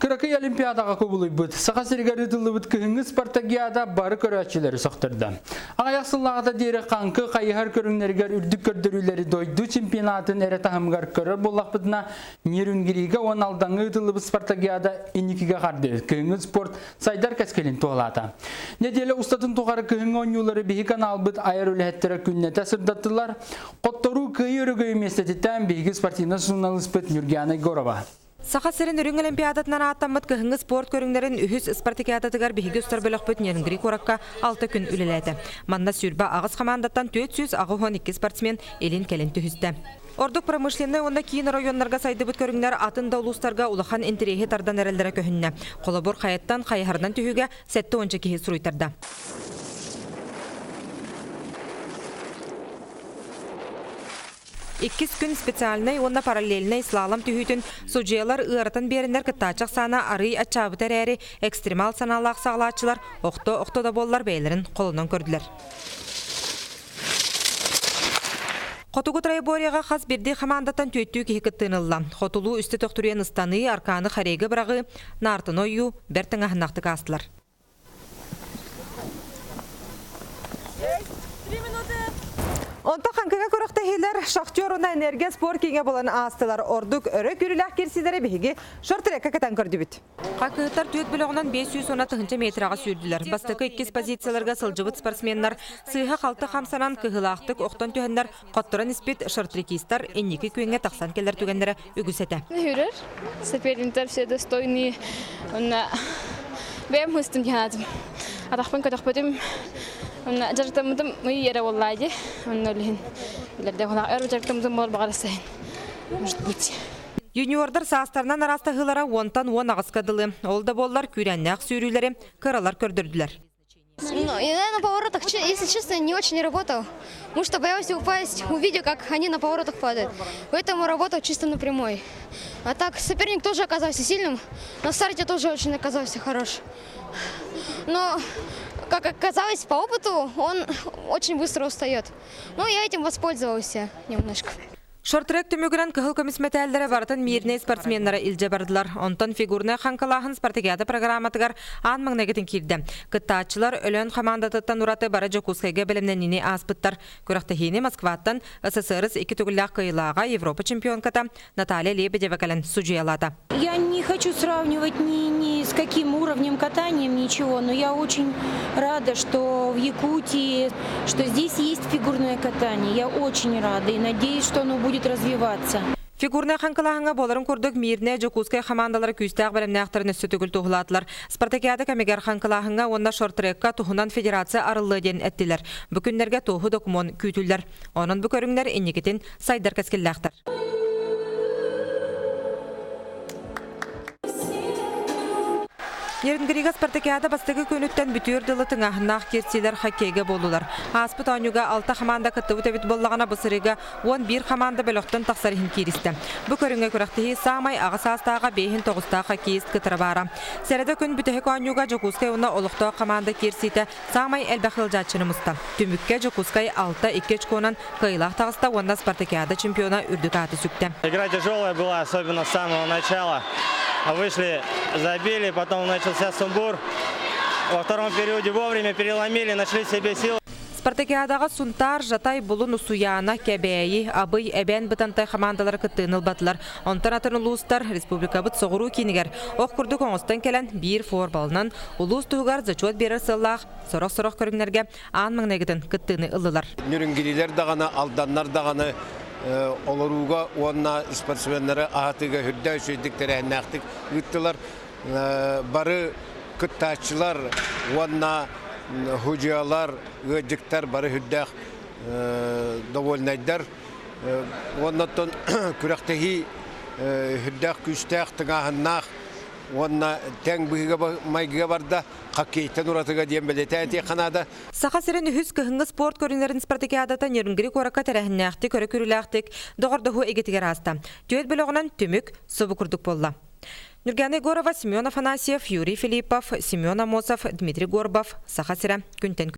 Kırakı Olimpiyadaga kubuluybuд. Sağa sergeri tıllıbıd kıhıngı Spartakiada barı körәççileri soqtırdı. Ayaqsıllağıda deri qankı qayıhar körünlerger ürdük kördürüleri doydu çempionatın ere tahımgar körür bollaqbıdına Nirungiriga 10 aldanğı tıllıbıd Spartakiada innikiga qardı. Kıhıngı sport saydar keskelin toğlata. Nedeli ustatın toğarı kıhıngı onyuları bihi kanalbıd ayar ölehettere künnete sırdattılar. Qottoru kıyı örgöy mesletitten bihi sportina sunnalıspıd Nurgana Gorova. Sağa serin ürün olimpiadatından attamıt kıhıngı sport körünglerin ühüs Spartakiadatıgar bihi göster bölüqbüt Nirungiri korakka 6 gün üleledi. Manda sürba ağız komandattan 400 12 sportsmen elin kelin tühüsті. Orduk pромышленный onda кейін районларға сайдыбыт көріңлер атында улустарға улахан интерехи тардан әрелдері көхінне. Қолабор қайаттан қайхардан түйіге сәтті ончы кейі сұруйтарды. İkis gün spesialnay onda paralelnay slalom tühütün sucuyalar ığıratan berинler kıttaçaq sana arı açabı tereri ekstremal sanalaq sağlaçılar oqto da bollar beylerin qolundan gördüler. Qotugu Trayboryaga xas birdi xamandatan töttü ki hikıttınılla. Qotulu üstü toqturuyan ıstanı arkanı xaregi bırağı nartın oyu bertin ahnaқты kastılar. Onta qankıga körökte heler Şahtyoruna enerjiya spor kenge bolan astılar orduk örök yürülək kersilere bihigi şortreka katan kördübüt. Qakıqtar tüyet bölüğünden 510 metrağa sürdüler. Bastıqı 2 pozisiyalarga sılcıbıt sportsmenler sıyha qaltı xamsanan kıhılaqtık oqtan tühenler qotturan ispit şortrikistar enniki köyenge taqsan keller tügenlere ügüsete. Hürür, соперниктер все достойные. Бем хустым янадым. Атақпен көтөкпөдүм. Жарықтамыдым мұй ері олайды. Оның өлігін білерде қолақ әрі жарықтамыдым бол бағарасайын. Может быть. Юниордар саастарынан араста ғылара 10-тан 10 ағысқадылы. Олда боллар күрәннәқ сүйрілері кыралар көрдірділер. Я на поворотах, если честно, не очень работал. Потому что боялся упасть, увидел, как они на поворотах падают. Поэтому работал чисто на прямой. А так, соперник тоже оказался сильным. На старте тоже очень оказался хорош. Но, как оказалось, по опыту он очень быстро устает. Но я этим воспользовался немножко. Шортрек түмігірін кығыл көмісметәлдері барытын мейіріне спортсменлері илже бардылар. Онтан фигурны қанқалағын Спартакиада программатығар аң маңнагетін кирді. Кыттаатчылар өлін командатыттан ураты бары Жокускайға білімненіне аспыттар. Көріқтіхені Москваттан СССР 2 түгілләқ қиылаға Европа чемпионката Наталья Лебедева кәлін суджиялады. Я не хочу сравнивать ни с каким уровнем катания, ничего, но я очень рада, что в Якутии, что здесь есть фигурное катание. Я очень рада и надеюсь, что оно будет развиваться. Фигурная ханкалаханга боларын көрдік мейіріне Жокускай командалары күстәқ білімнәқтарын үсті түгіл тұғыладылар. Спартакиада кәмегер ханкалаханга онна шортрекка тұхынан федерация арылы ден әттілер. Бүкіндерге тұғы документ күйтілдер. Оның бүкөріңдер енекетін сайдар кәскелләқтар. Нирungiriga Спартакиада бастығы көнүттен бүтүр дылы тыңахынақ керсилер хоккейге болулар. Аспыт анюга 6 команда кыттыбы төбіт боллағана бұсырыға 11 команда бөліқтен тақсарыхын керісті. Бұ көріңе көріқтігі самай ағыс астаға 5-9 хоккейіст кытыры бара. Сәреді күн бүтіхік анюга Жокускай уна олықтау команда керситі самай әлбәқыл жатшынымызды. Түмікке Жокускай 6-2 чконан қиылақ тағыста онда Спартакиада чемпиона үрдік аты сүкті. Игра тяжелая была, особенно с самого начала. Вышли, забили, потом начался сумбур. Во втором периоде вовремя переломили, нашли себе силы. Спартакиадаға сунтар, жатай, бұлын усуяна, кәбәйі, абый, әбән бұтантай командалары кыттыыныл батылар. Онтан атын ұлыстар, республика бұт соғыру кейінігер. Оқ күрді қоңыстан келен бір форбалынан ұлыс тұғығар зачуат берір сыллақ, сұрық көріңлерге аң маңнегетін кыттыыны ұлылар. Нирungiriler дағаны, алданнар дағаны, оларуға онна спортсменлері ағатыға хүрді сөйдіктері әннәқтік үттілер. Бары күттачылар, онна хұжиялар, өджіктер бары хүрдәқ довольнайдар. Оннаттан күрәқтігі хүрдәқ күштәқ тыңағыннақ. Онна тәң бұйыға майгыға барда қақкейтен ұратыға дем білеті әте қанады. Сақа сірін үхіз көхіңгі спорт көрінерін Спартакиадата Нирungiri қораққа тәрәхіннәқтік, өрі көріләқтік, доғырдығы егетігер аста. Түйет біліғынан түмік сұбы күрдік болла. Нургана Горова, Семен Афанасьев, Юрий Филиппов, Семен Амосов, Дмитрий Горбов, Сақа сірі күнтен